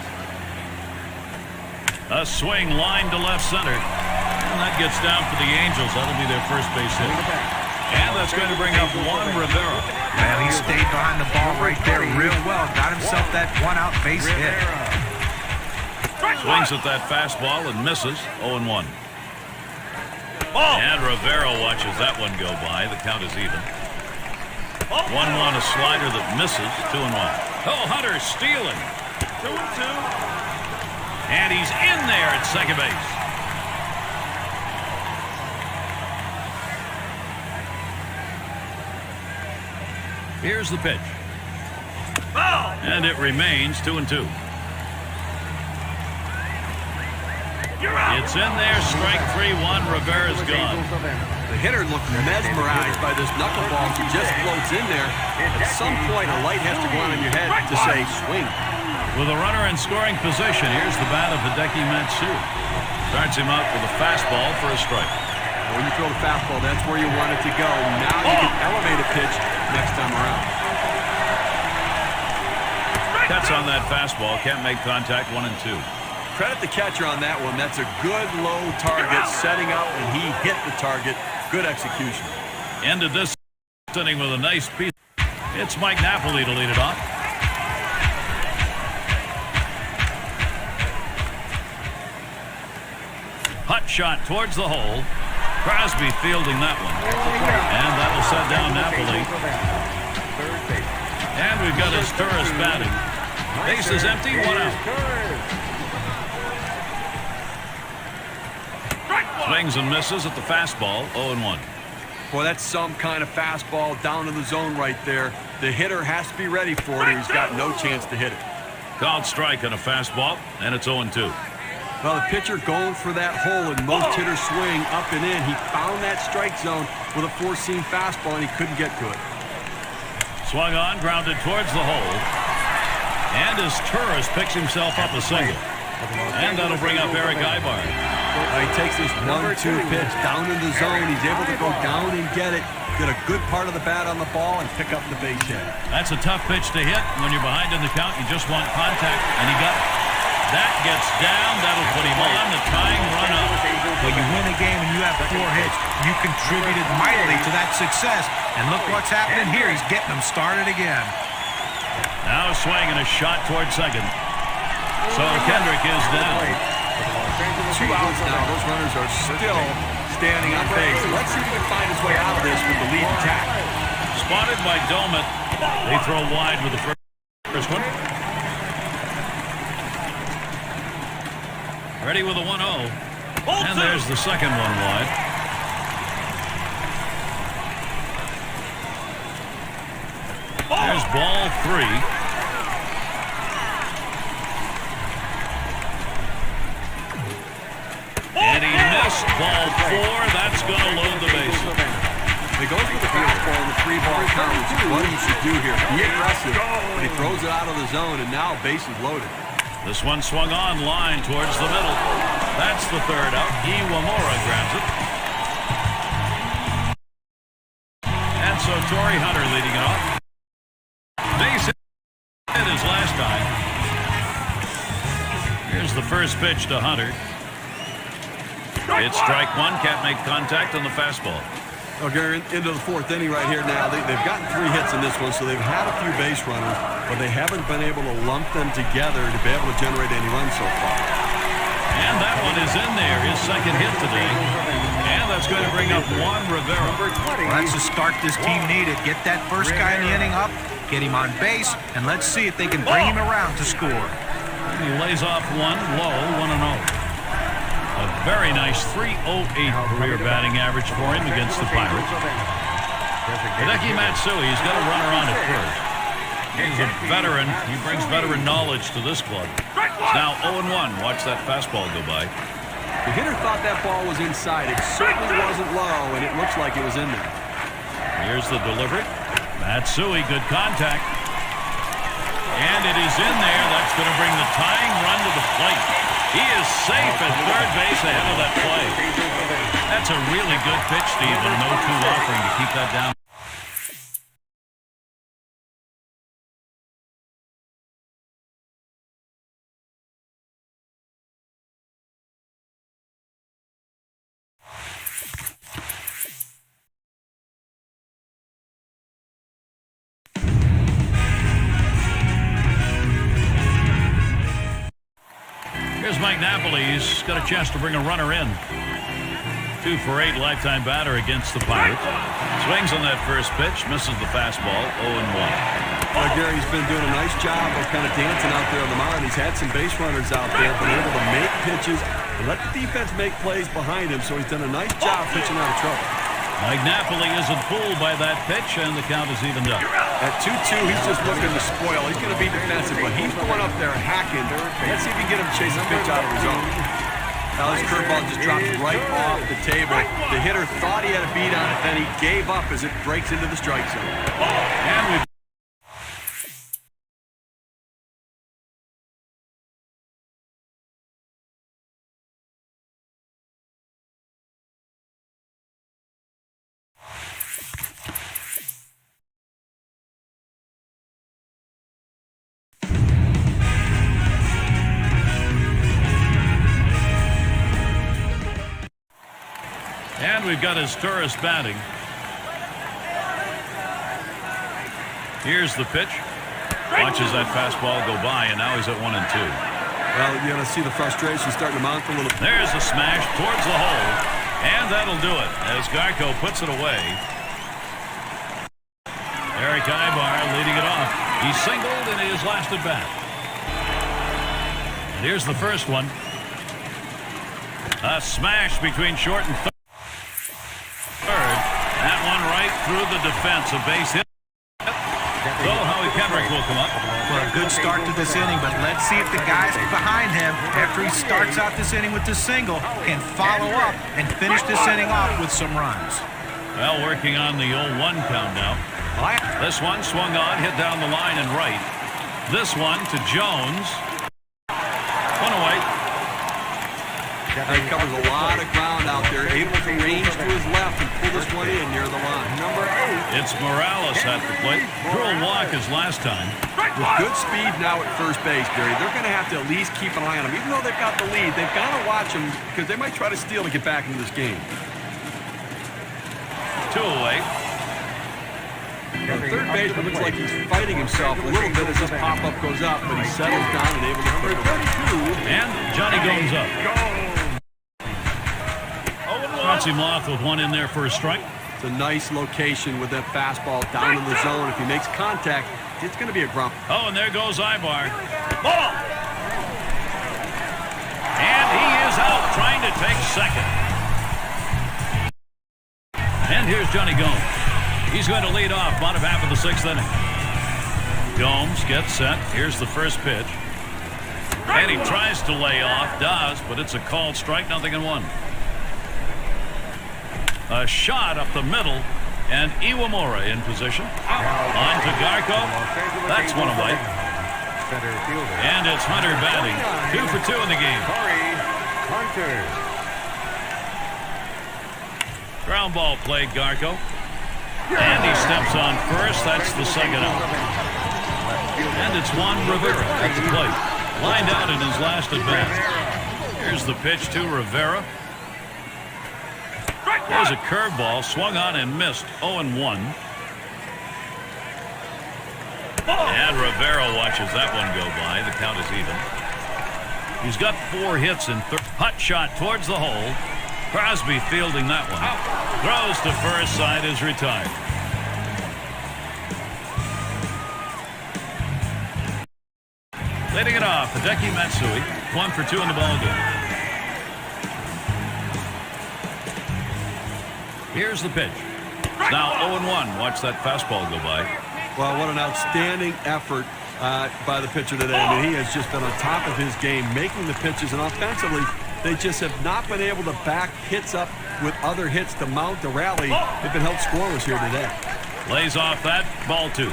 A swing line to left center. And that gets down for the Angels. That'll be their first base hit. And that's going to bring up Juan Rivera. Well, he stayed behind the ball right there real well. Got himself that one-out base hit. Swings at that fastball and misses. 0-1. And Rivera watches that one go by. The count is even. 1-1, a slider that misses. 2-1. Oh, Hunter stealing. 2-2. And he's in there at second base. Here's the pitch. And it remains 2-2. It's in there, strike 3-1. Rivera's gone. The hitter looked mesmerized by this knuckleball. He just floats in there. At some point, a light has to go on in your head to say swing. With a runner in scoring position, here's the bat of Hideki Matsui. Starts him out with a fastball for a strike. When you throw the fastball, that's where you want it to go. Now you can elevate a pitch next time around. Cuts on that fastball, can't make contact. 1-2. Credit the catcher on that one. That's a good low target setting up, and he hit the target. Good execution. Ended this inning with a nice piece. It's Mike Napoli to lead it off. Hot shot towards the hole. Crosby fielding that one. And that'll set down Napoli. And we've got his Turris batting. Base is empty, 1 out. Swings and misses at the fastball, 0-1. Boy, that's some kind of fastball down in the zone right there. The hitter has to be ready for it, or he's got no chance to hit it. Called strike on a fastball, and it's 0-2. Well, the pitcher going for that hole, and most hitters swing up and in. He found that strike zone with a four-seam fastball, and he couldn't get to it. Swung on, grounded towards the hole. And as Turris picks himself up a single. And that'll bring up Eric Ibar. He takes this 1-2 pitch down in the zone. He's able to go down and get it. Get a good part of the bat on the ball and pick up the base hit. That's a tough pitch to hit. When you're behind in the count, you just want contact, and he got it. That gets down. That'll put him on the tying run up. When you win a game and you have 4 hits, you contributed mightily to that success. And look what's happening here. He's getting them started again. Now a swing and a shot towards second. So Kendrick is down. 2 outs now. Those runners are still standing on base. Let's see if he can find his way out of this with the lead intact. Spotted by Domet. They throw wide with the first one. Ready with a 1-0. And there's the second one wide. There's ball 3. And he missed ball 4. That's going to load the bases. He goes with the fastball in the 3-ball count, which is what he should do here. Be aggressive, but he throws it out of the zone, and now bases loaded. This one swung on line towards the middle. That's the third out. Iwamura grabs it. And so Torrey Hunter leading it off. Base hit his last time. Here's the first pitch to Hunter. It's strike one. Can't make contact on the fastball. Well, Gary, into the fourth inning right here now. They've gotten 3 hits in this one, so they've had a few base runners, but they haven't been able to lump them together to be able to generate any runs so far. And that one is in there, his second hit today. And that's going to bring up Juan Rivera. Well, that's the start this team needed. Get that first guy in the inning up, get him on base, and let's see if they can bring him around to score. He lays off one, low, 1-0. A very nice 3.08 career batting average for him against the Pirates. Hideki Matsui's got a runner on at first. He's a veteran. He brings veteran knowledge to this club. It's now 0-1. Watch that fastball go by. The hitter thought that ball was inside. It certainly wasn't low, and it looks like it was in there. Here's the delivery. Matsui, good contact. And it is in there. That's going to bring the tying run to the plate. He is safe at third base ahead of that play. That's a really good pitch, Steve, and no 2 offering to keep that down. Here's Mike Napoli. He's got a chance to bring a runner in. 2 for 8 lifetime batter against the Pirates. Swings on that first pitch, misses the fastball, 0-1. Gary's been doing a nice job of kind of dancing out there on the mound. He's had some base runners out there, been able to make pitches and let the defense make plays behind him, so he's done a nice job pitching out of trouble. Mike Napoli isn't fooled by that pitch, and the count is evened up. At 2-2, he's just looking to spoil. He's going to be defensive, but he's going up there hacking. Let's see if we can get him to chase a pitch out of his own. Now this curveball just dropped right off the table. The hitter thought he had a beat on it, then he gave up as it breaks into the strike zone. And we've got his tourist batting. Here's the pitch. Watches that fastball go by, and now he's at 1-2. Well, you're going to see the frustration starting to mount a little. There's a smash towards the hole, and that'll do it as Garco puts it away. Eric Ibar leading it off. He singled in his last at bat. And here's the first one. A smash between short and third. That one right through the defense. A base hit. So Howie Kendrick will come up. For a good start to this inning, but let's see if the guys behind him, after he starts out this inning with the single, can follow up and finish this inning off with some runs. Well, working on the 0-1 count now. This one swung on, hit down the line and right. This one to Jones. One away. He covers a lot of ground out there, able to range to his left and pull this one in near the line. Number 8. It's Morales at the plate. Drew a walk his last time. With good speed now at first base, Gary, they're going to have to at least keep an eye on him. Even though they've got the lead, they've got to watch him because they might try to steal to get back into this game. 2 away. The third baseman looks like he's fighting himself a little bit as this pop-up goes up, but he settles down and able to put it away. And Johnny Gomes up. Chauncey Moth with one in there for a strike. It's a nice location with that fastball down in the zone. If he makes contact, it's going to be a grump. Oh, and there goes Ibar. Ball! And he is out trying to take second. And here's Johnny Gomes. He's going to lead off bottom half of the 6th inning. Gomes gets set. Here's the first pitch. And he tries to lay off, does, but it's a called strike, 0-1. A shot up the middle, and Iwamura in position. On to Garco. That's one away. center fielder. And it's Hunter batting. 2 for 2 in the game. Hunter. Ground ball played, Garco. And he steps on first. That's the second out. And it's Juan Rivera at the plate. Lined out in his last at-bat. Here's the pitch to Rivera. There's a curveball swung on and missed. 0-1. And Rivera watches that one go by. The count is even. He's got 4 hits and hot shot towards the hole. Crosby fielding that one. Throws to first, side is retired. Leading it off, Hideki Matsui. 1 for 2 in the ballgame. Here's the pitch. Now 0-1. Watch that fastball go by. Well, what an outstanding effort by the pitcher today. I mean, he has just been on top of his game, making the pitches, and offensively, they just have not been able to back hits up with other hits to mount the rally. They've been held scoreless here today. Lays off that, ball 2.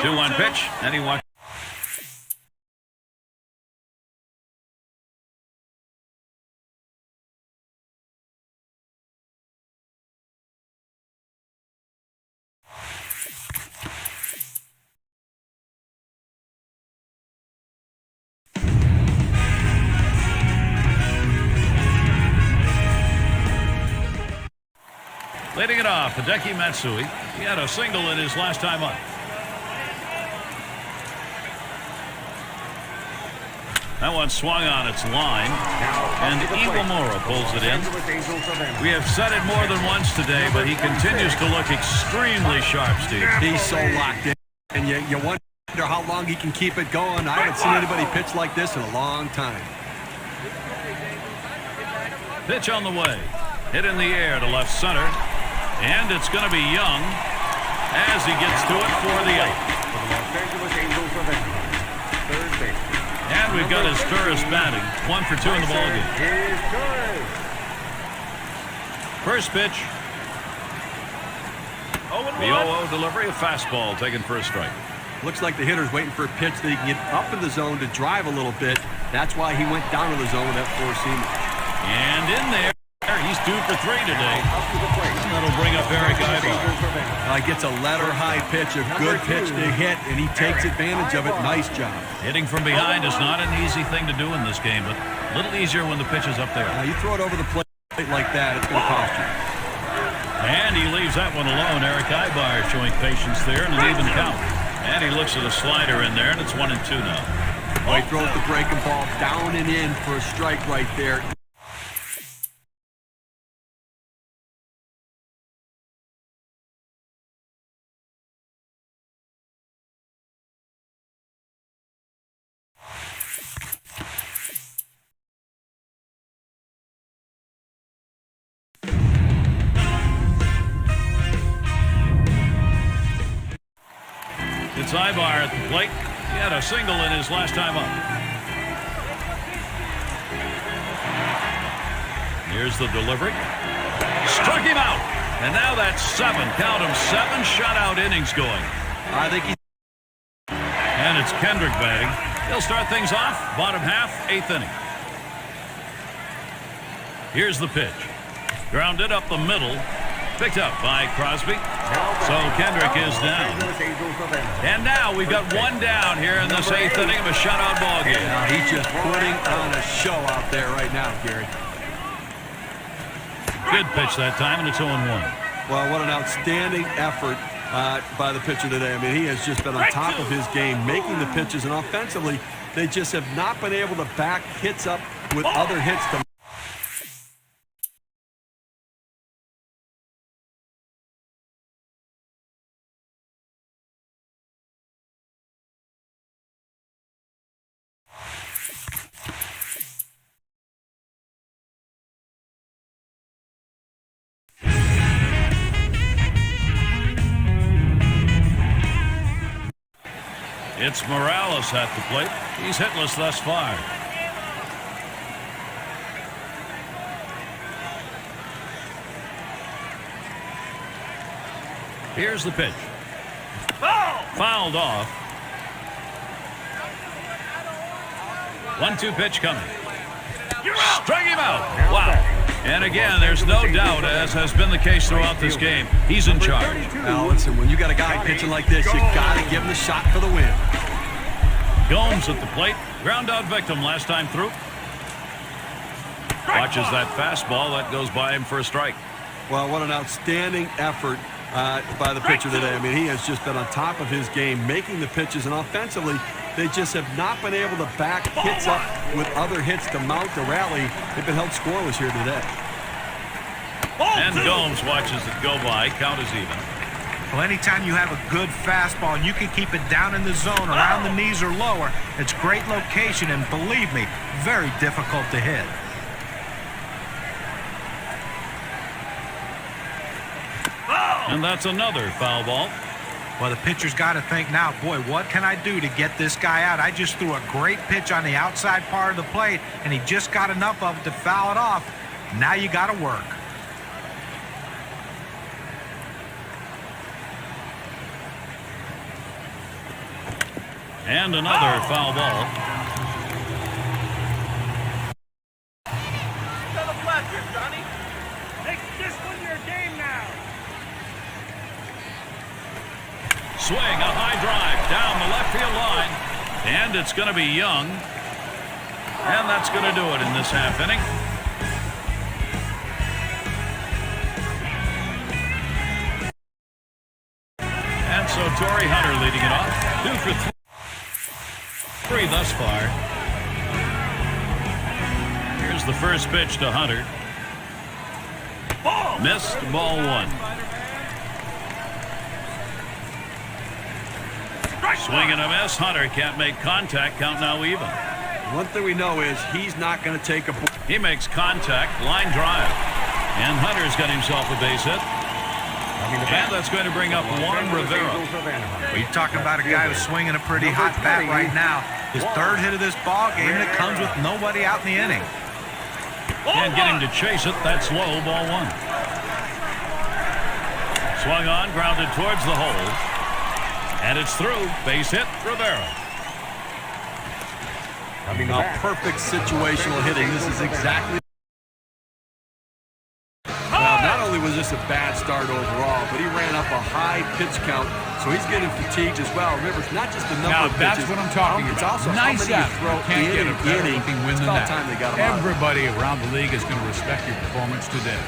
2-1 pitch, and he watches. Leading it off, Hideki Matsui. He had a single in his last time up. That one swung on its line, and Iwamura pulls it in. We have said it more than once today, but he continues to look extremely sharp, Steve. He's so locked in, and you wonder how long he can keep it going. I haven't seen anybody pitch like this in a long time. Pitch on the way. Hit in the air to left center. And it's going to be Young as he gets to it for the out. And we've got his Turris batting. 1 for 2 in the ballgame. First pitch. The 0-0 delivery, a fastball taken for a strike. Looks like the hitter's waiting for a pitch that he can get up in the zone to drive a little bit. That's why he went down to the zone with that 4-seamer. And in there. He's 2 for 3 today. That'll bring up Eric Ibar. Gets a letter high pitch, a good pitch to hit, and he takes advantage of it. Nice job. Hitting from behind is not an easy thing to do in this game, but a little easier when the pitch is up there. You throw it over the plate like that, it's going to cost you. And he leaves that one alone. Eric Ibar showing patience there and an even count. And he looks at a slider in there, and it's 1-2 now. Oh, he throws the breaking ball down and in for a strike right there. It's Ibar at the plate. He had a single in his last time up. Here's the delivery. Struck him out. And now that's 7. Count him, 7 shutout innings going. I think he's... And it's Kendrick batting. He'll start things off. Bottom half, 8th inning. Here's the pitch. Grounded up the middle. Picked up by Crosby. So Kendrick is down. And now we've got 1 down here in this 8th inning of a shutout ball game. He's just putting on a show out there right now, Gary. Good pitch that time, and it's 0-1. Well, what an outstanding effort by the pitcher today. I mean, he has just been on top of his game, making the pitches, and offensively, they just have not been able to back hits up with other hits to... It's Morales at the plate. He's hitless thus far. Here's the pitch. Fouled off. 1-2 pitch coming. Strike him out. Wow. And again, there's no doubt, as has been the case throughout this game, he's in charge. Now, listen, when you got a guy pitching like this, you got to give him the shot for the win. Gomes at the plate. Ground out victim last time through. Watches that fastball. That goes by him for a strike. Well, what an outstanding effort by the pitcher today. I mean, he has just been on top of his game, making the pitches, and offensively, they just have not been able to back hits up with other hits to mount the rally. They've been held scoreless here today. And Gomes watches it go by. Count is even. Well, anytime you have a good fastball and you can keep it down in the zone, around the knees or lower, it's great location, and believe me, very difficult to hit. And that's another foul ball. Well, the pitcher's got to think now, boy, what can I do to get this guy out? I just threw a great pitch on the outside part of the plate, and he just got enough of it to foul it off. Now you got to work. And another foul ball. Swing, a high drive down the left field line, and it's going to be Young, and that's going to do it in this half inning. And so Torrey Hunter leading it off, 2 for 3 thus far. Here's the first pitch to Hunter. Missed, ball 1. Swing and a miss. Hunter can't make contact. Count now even. One thing we know is he's not going to take a... He makes contact. Line drive. And Hunter's got himself a base hit. And that's going to bring up Juan Rivera. Well, you're talking about a guy who's swinging a pretty hot bat right now. His third hit of this ball game, and it comes with nobody out in the inning. Can't get him to chase it. That's low. Ball 1. Swung on. Grounded towards the hole. And it's through. Base hit, Rivera. Now, perfect situational hitting. This is exactly... Well, not only was this a bad start overall, but he ran up a high pitch count, so he's getting fatigued as well. Remember, it's not just the number of pitches. That's what I'm talking It's about. also Nice how many you throw can't in get a better inning. looking win It's than about that. time they got him out. Everybody around the league is going to respect your performance today.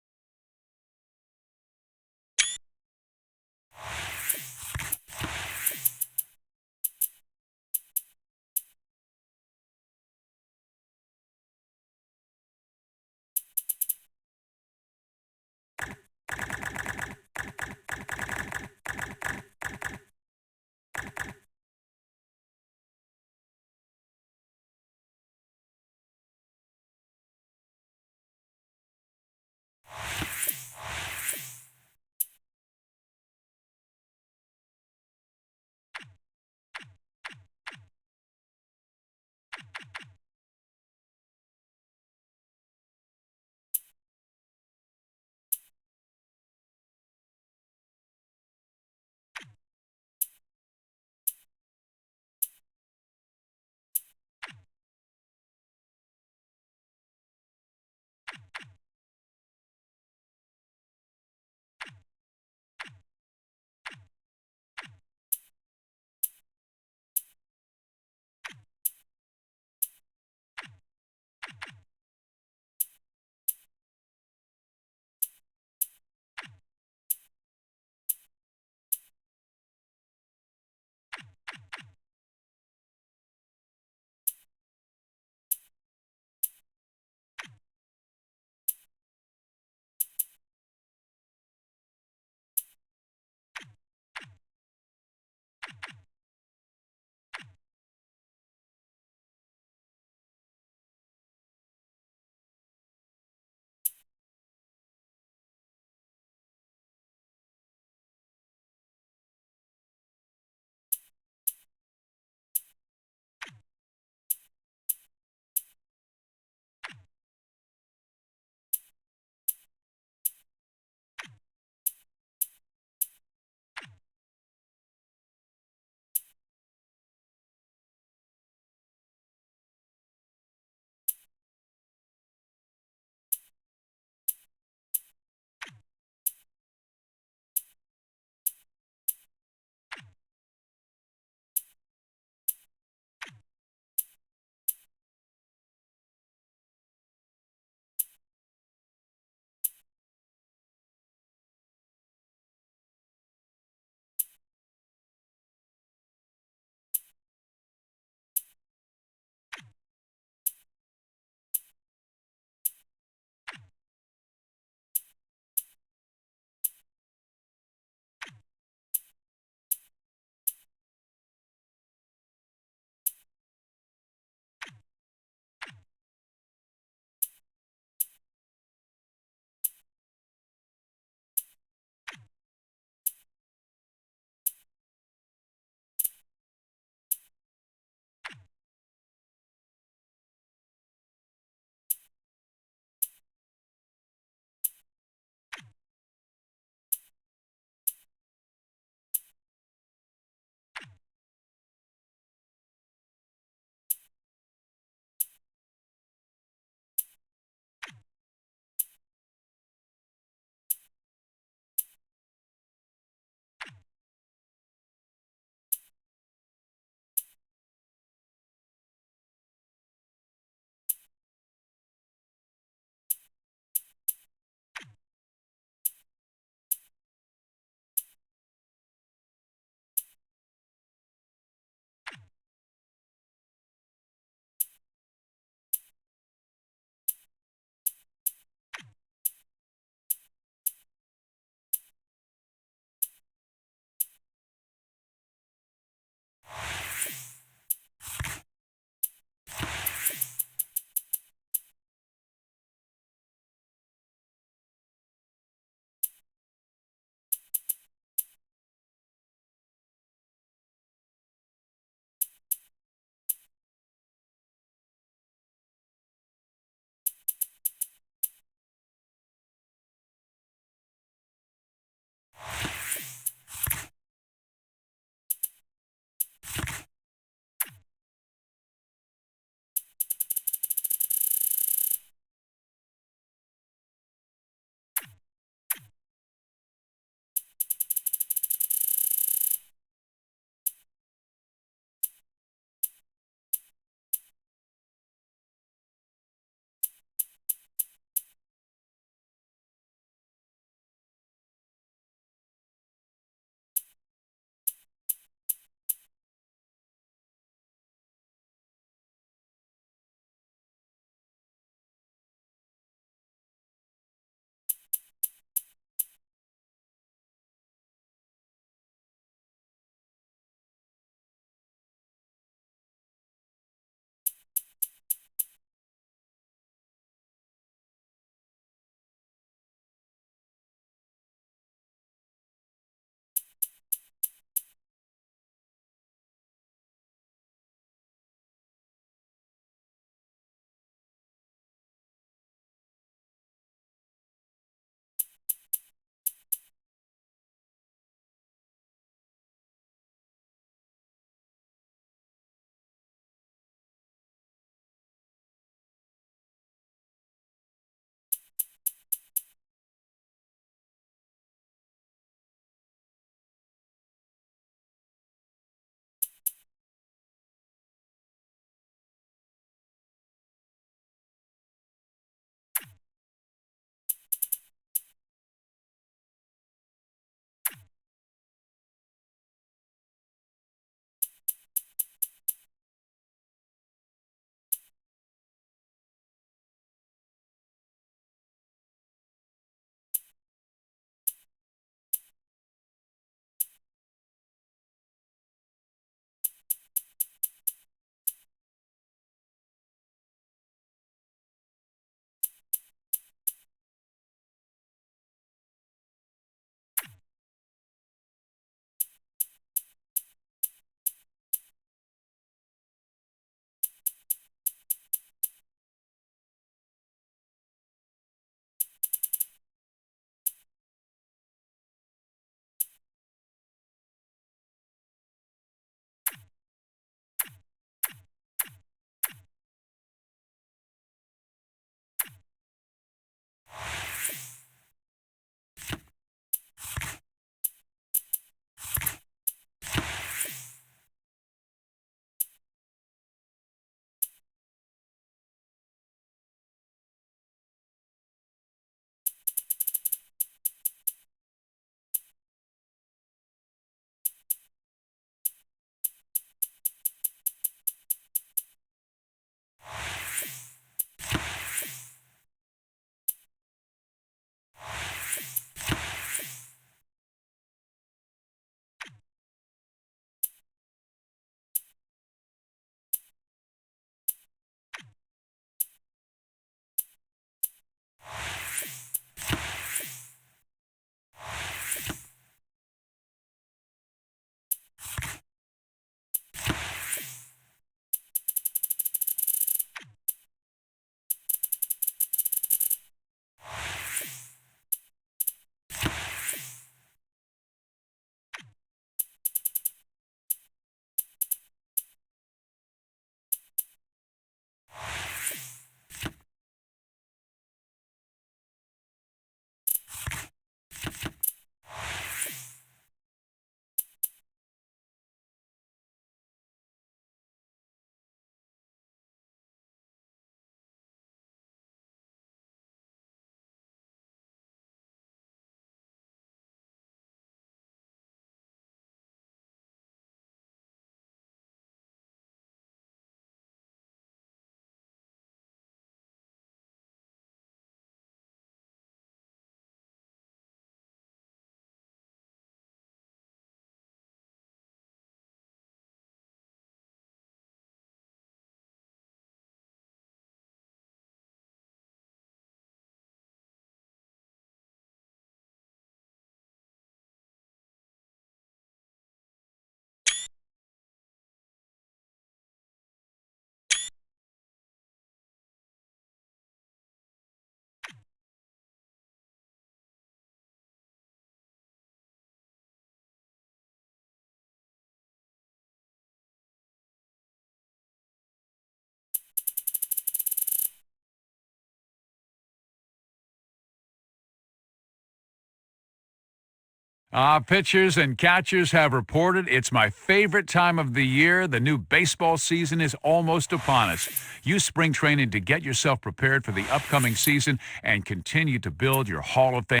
Pitchers and catchers have reported it's my favorite time of the year. The new baseball season is almost upon us. Use spring training to get yourself prepared for the upcoming season and continue to build your Hall of Fame.